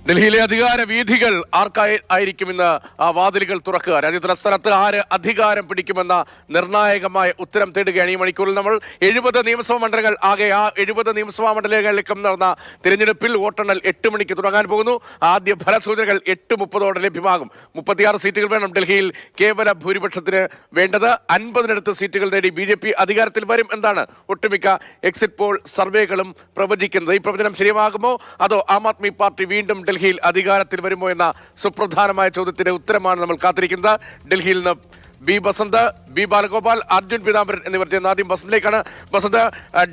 ഡൽഹിയിലെ അധികാര വീഥികൾ ആർക്കായിരിക്കും ഇന്ന് വാതിലുകൾ തുറക്കുക? രാജ്യത്തെ സ്ഥലത്ത് ആര് അധികാരം പിടിക്കുമെന്ന നിർണായകമായ ഉത്തരം തേടുകയാണ് ഈ മണിക്കൂറിൽ നമ്മൾ. 70 നിയമസഭാ മണ്ഡലങ്ങൾ ആകെ. ആ 70 നിയമസഭാ മണ്ഡലങ്ങളിലേക്കും നടന്ന തിരഞ്ഞെടുപ്പിൽ വോട്ടെണ്ണൽ 8 മണിക്ക് തുടങ്ങാൻ പോകുന്നു. ആദ്യ ഫലസൂചനകൾ 8:30 ലഭ്യമാകും. 36 സീറ്റുകൾ വേണം ഡൽഹിയിൽ കേവല ഭൂരിപക്ഷത്തിന് വേണ്ടത്. 50-നടുത്ത് സീറ്റുകൾ നേടി BJP അധികാരത്തിൽ വരും എന്നാണ് ഒട്ടുമിക്ക എക്സിറ്റ് പോൾ സർവേകളും പ്രവചിക്കുന്നത്. ഈ പ്രവചനം ശരിയാകുമോ, അതോ ആം ആദ്മി പാർട്ടി വീണ്ടും ഡൽഹിയിൽ അധികാരത്തിൽ വരുമോ എന്ന സുപ്രധാനമായ ചോദ്യത്തിന്റെ ഉത്തരമാണ് നമ്മൾ കാത്തിരിക്കുന്നത്. ഡൽഹിയിൽ നിന്ന് ബി ബസന്ത്, ബി ബാലഗോപാൽ, അർജുൻ പീതാംബരൻ എന്നിവർ ചെയ്യുന്ന ആദ്യം ബസന്തിലേക്കാണ്. ബസന്ത്,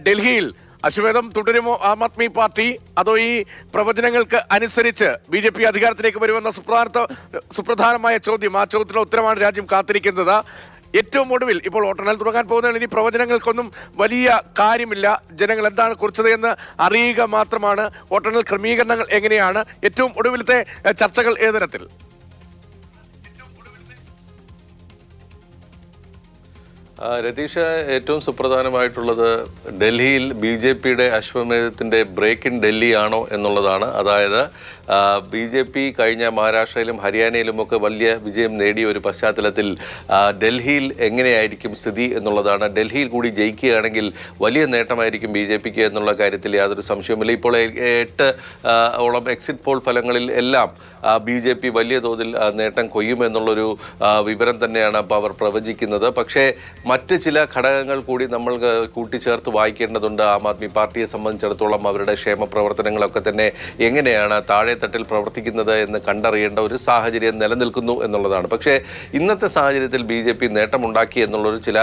ഡൽഹിയിൽ അശ്വമേധം തുടരുമോ ആം ആദ്മി പാർട്ടി, അതോ ഈ പ്രവചനങ്ങൾക്ക് അനുസരിച്ച് BJP അധികാരത്തിലേക്ക് വരുമെന്ന സുപ്രധാനമായ ചോദ്യം, ആ ചോദ്യത്തിനുള്ള ഉത്തരമാണ് രാജ്യം കാത്തിരിക്കുന്നത്. ഏറ്റവും ഒടുവിൽ ഇപ്പോൾ വോട്ടെണ്ണൽ തുടങ്ങാൻ പോകുന്നതാണ്. ഇനി പ്രവചനങ്ങൾക്കൊന്നും വലിയ കാര്യമില്ല. ജനങ്ങൾ എന്താണ് കുറിച്ചത് എന്ന് അറിയുക മാത്രമാണ്. വോട്ടെണ്ണൽ ക്രമീകരണങ്ങൾ എങ്ങനെയാണ്? ഏറ്റവും ഒടുവിലത്തെ ചർച്ചകൾ ഏത് തരത്തിൽ? രതീഷ, ഏറ്റവും സുപ്രധാനമായിട്ടുള്ളത് ഡൽഹിയിൽ BJPയുടെ അശ്വമേധത്തിൻ്റെ ബ്രേക്ക് ഇൻ ഡൽഹി ആണോ എന്നുള്ളതാണ്. അതായത് BJP കഴിഞ്ഞ മഹാരാഷ്ട്രയിലും ഹരിയാനയിലുമൊക്കെ വലിയ വിജയം നേടിയ ഒരു പശ്ചാത്തലത്തിൽ ഡൽഹിയിൽ എങ്ങനെയായിരിക്കും സ്ഥിതി എന്നുള്ളതാണ്. ഡൽഹിയിൽ കൂടി ജയിക്കുകയാണെങ്കിൽ വലിയ നേട്ടമായിരിക്കും BJPക്ക് എന്നുള്ള കാര്യത്തിൽ യാതൊരു സംശയവുമില്ല. ഇപ്പോൾ 8 ഓളം എക്സിറ്റ് പോൾ ഫലങ്ങളിൽ എല്ലാം BJP വലിയ തോതിൽ നേട്ടം കൊയ്യുമെന്നുള്ളൊരു വിവരം തന്നെയാണ് അപ്പോൾ അവർ പ്രവചിക്കുന്നത്. പക്ഷേ മറ്റ് ചില ഘടകങ്ങൾ കൂടി നമ്മൾ കൂട്ടിച്ചേർത്ത് വായിക്കേണ്ടതുണ്ട്. ആം ആദ്മി പാർട്ടിയെ സംബന്ധിച്ചിടത്തോളം അവരുടെ ക്ഷേമ പ്രവർത്തനങ്ങളൊക്കെ തന്നെ എങ്ങനെയാണ് താഴെത്തട്ടിൽ പ്രവർത്തിക്കുന്നത് എന്ന് കണ്ടറിയേണ്ട ഒരു സാഹചര്യം നിലനിൽക്കുന്നു എന്നുള്ളതാണ്. പക്ഷേ ഇന്നത്തെ സാഹചര്യത്തിൽ BJP നേട്ടമുണ്ടാക്കി എന്നുള്ളൊരു ചില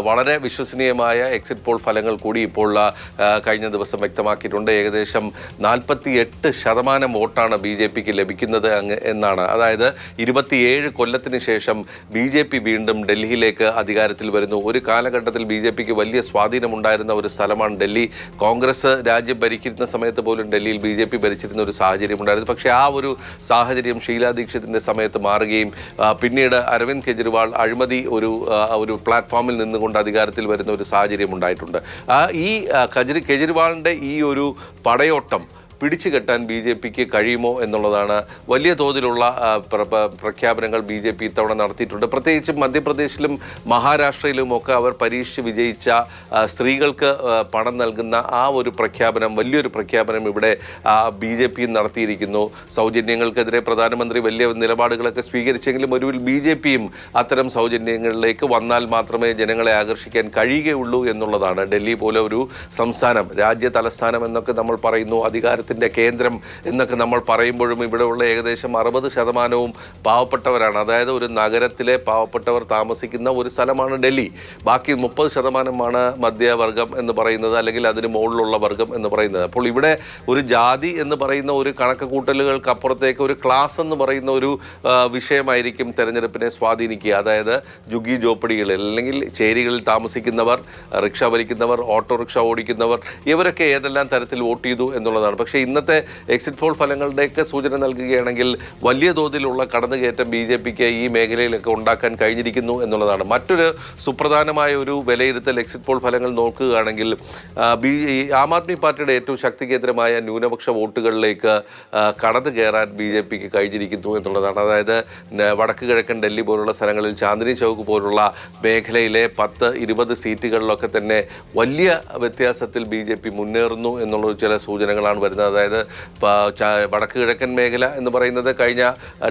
വളരെ വിശ്വസനീയമായ എക്സിറ്റ് പോൾ ഫലങ്ങൾ കൂടി ഇപ്പോൾ കഴിഞ്ഞ ദിവസം വ്യക്തമാക്കിയിട്ടുണ്ട്. ഏകദേശം 48% വോട്ടാണ് BJPക്ക് ലഭിക്കുന്നത് എന്നാണ്. അതായത് 27 കൊല്ലത്തിന് ശേഷം BJP വീണ്ടും ഡൽഹിയിലേക്ക് അധികാരത്തിൽ വരുന്നു. ഒരു കാലഘട്ടത്തിൽ BJPക്ക് വലിയ സ്വാധീനമുണ്ടായിരുന്ന ഒരു സ്ഥലമാണ് ഡൽഹി. കോൺഗ്രസ് രാജ്യം ഭരിക്കുന്ന സമയത്ത് പോലും ഡൽഹിയിൽ BJP ഭരിച്ചിരുന്ന ഒരു സാഹചര്യം ഉണ്ടായിരുന്നു. പക്ഷേ ആ ഒരു സാഹചര്യം ഷീലാ ദീക്ഷിതിൻ്റെ സമയത്ത് മാറുകയും പിന്നീട് അരവിന്ദ് കെജ്രിവാൾ അഴിമതി ഒരു പ്ലാറ്റ്ഫോമിൽ നിന്നുകൊണ്ട് അധികാരത്തിൽ വരുന്ന ഒരു സാഹചര്യം ഉണ്ടായിട്ടുണ്ട്. ഈ കെജ്രിവാളിൻ്റെ ഈ ഒരു പടയോട്ടം പിടിച്ചു കെട്ടാൻ BJPക്ക് കഴിയുമോ എന്നുള്ളതാണ്. വലിയ തോതിലുള്ള പ്രഖ്യാപനങ്ങൾ BJP ഇത്തവണ നടത്തിയിട്ടുണ്ട്. പ്രത്യേകിച്ചും മധ്യപ്രദേശിലും മഹാരാഷ്ട്രയിലുമൊക്കെ അവർ പരീക്ഷിച്ച് വിജയിച്ച സ്ത്രീകൾക്ക് പണം നൽകുന്ന ആ ഒരു പ്രഖ്യാപനം, വലിയൊരു പ്രഖ്യാപനം ഇവിടെ BJP നടത്തിയിരിക്കുന്നു. സൗജന്യങ്ങൾക്കെതിരെ പ്രധാനമന്ത്രി വലിയ നിലപാടുകളൊക്കെ സ്വീകരിച്ചെങ്കിലും ഒടുവിൽ BJPയും അത്തരം സൗജന്യങ്ങളിലേക്ക് വന്നാൽ മാത്രമേ ജനങ്ങളെ ആകർഷിക്കാൻ കഴിയുകയുള്ളൂ എന്നുള്ളതാണ്. ഡൽഹി പോലെ ഒരു സംസ്ഥാനം, രാജ്യ തലസ്ഥാനം എന്നൊക്കെ നമ്മൾ പറയുന്നു, അധികാരത്തിൻ്റെ കേന്ദ്രം എന്നൊക്കെ നമ്മൾ പറയുമ്പോഴും ഇവിടെയുള്ള ഏകദേശം 60% പാവപ്പെട്ടവരാണ്. അതായത് ഒരു നഗരത്തിലെ പാവപ്പെട്ടവർ താമസിക്കുന്ന ഒരു സ്ഥലമാണ് ഡൽഹി. ബാക്കി 30% മധ്യവർഗം എന്ന് പറയുന്നത്, അല്ലെങ്കിൽ അതിന് മുകളിലുള്ള വർഗം എന്ന് പറയുന്നത്. അപ്പോൾ ഇവിടെ ഒരു ജാതി എന്ന് പറയുന്ന ഒരു കണക്ക് കൂട്ടലുകൾക്കപ്പുറത്തേക്ക് ഒരു ക്ലാസ് എന്ന് പറയുന്ന ഒരു വിഷയമായിരിക്കും തെരഞ്ഞെടുപ്പിനെ സ്വാധീനിക്കുക. അതായത് ജുഗി ജോപ്പടികളിൽ അല്ലെങ്കിൽ ചേരികളിൽ താമസിക്കുന്നവർ, റിക്ഷ വലിക്കുന്നവർ, ഓട്ടോറിക്ഷ ഓടിക്കുന്നവർ, ഇവരൊക്കെ ഏതെല്ലാം തരത്തിൽ വോട്ട് ചെയ്തു എന്നുള്ളതാണ്. പക്ഷേ ഇന്നത്തെ എക്സിറ്റ് പോൾ ഫലങ്ങളുടെയൊക്കെ സൂചന നൽകുകയാണെങ്കിൽ വലിയ തോതിലുള്ള കടന്നുകയറ്റം BJPക്ക് ഈ മേഖലയിലൊക്കെ ഉണ്ടാക്കാൻ കഴിഞ്ഞിരിക്കുന്നു എന്നുള്ളതാണ്. മറ്റൊരു സുപ്രധാനമായ ഒരു വിലയിരുത്തൽ എക്സിറ്റ് പോൾ ഫലങ്ങൾ നോക്കുകയാണെങ്കിൽ ആം ആദ്മി പാർട്ടിയുടെ ഏറ്റവും ശക്തികേന്ദ്രമായ ന്യൂനപക്ഷ വോട്ടുകളിലേക്ക് കടന്നു കയറാൻ BJPക്ക് കഴിഞ്ഞിരിക്കുന്നു എന്നുള്ളതാണ്. അതായത് വടക്ക് കിഴക്കൻ ഡൽഹി പോലുള്ള സ്ഥലങ്ങളിൽ ചാന്ദിനി ചൗക്ക് പോലുള്ള മേഖലയിലെ 10-20 സീറ്റുകളിലൊക്കെ തന്നെ വലിയ വ്യത്യാസത്തിൽ BJP മുന്നേറുന്നു എന്നുള്ള ചില സൂചനകളാണ് വരുന്നത്. അതായത് വടക്ക് കിഴക്കൻ മേഖല എന്ന് പറയുന്നത് കഴിഞ്ഞ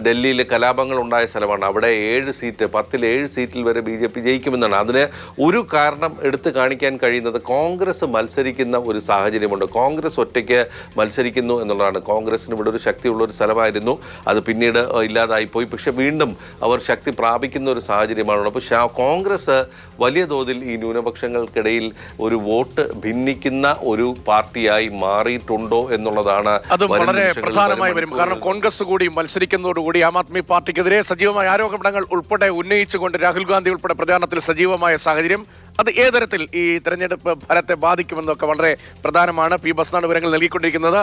ഡൽഹിയിൽ കലാപങ്ങൾ ഉണ്ടായ സ്ഥലമാണ്. അവിടെ 7 സീറ്റ്, 10-7 സീറ്റിൽ വരെ BJP ജയിക്കുമെന്നാണ്. അതിന് ഒരു കാരണം എടുത്തു കാണിക്കാൻ കഴിയുന്നത് കോൺഗ്രസ് മത്സരിക്കുന്ന ഒരു സാഹചര്യമുണ്ട്. കോൺഗ്രസ് ഒറ്റയ്ക്ക് മത്സരിക്കുന്നു എന്നുള്ളതാണ്. കോൺഗ്രസിന് ഇവിടെ ഒരു ശക്തിയുള്ളൊരു സ്ഥലമായിരുന്നു, അത് പിന്നീട് ഇല്ലാതായിപ്പോയി. പക്ഷെ വീണ്ടും അവർ ശക്തി പ്രാപിക്കുന്ന ഒരു സാഹചര്യമാണ്. അപ്പോൾ കോൺഗ്രസ് വലിയ തോതിൽ ഈ ന്യൂനപക്ഷങ്ങൾക്കിടയിൽ ഒരു വോട്ട് ഭിന്നിക്കുന്ന ഒരു പാർട്ടിയായി മാറിയിട്ടുണ്ടോ എന്നുള്ളതാണ് അത് വളരെ പ്രധാനമായി വരും. കാരണം കോൺഗ്രസ് കൂടി മത്സരിക്കുന്നതോടുകൂടി ആം ആദ്മി പാർട്ടിക്കെതിരെ സജീവമായ ആരോപണങ്ങൾ ഉൾപ്പെടെ ഉന്നയിച്ചുകൊണ്ട് രാഹുൽ ഗാന്ധി ഉൾപ്പെടെ പ്രചാരണത്തിൽ സജീവമായ സാഹചര്യം, അത് ഏതരത്തിൽ ഈ തെരഞ്ഞെടുപ്പ് ഫലത്തെ ബാധിക്കുമെന്നൊക്കെ വളരെ പ്രധാനമാണ്. പി ബസ്നാണ് വിവരങ്ങൾ നൽകിക്കൊണ്ടിരിക്കുന്നത്.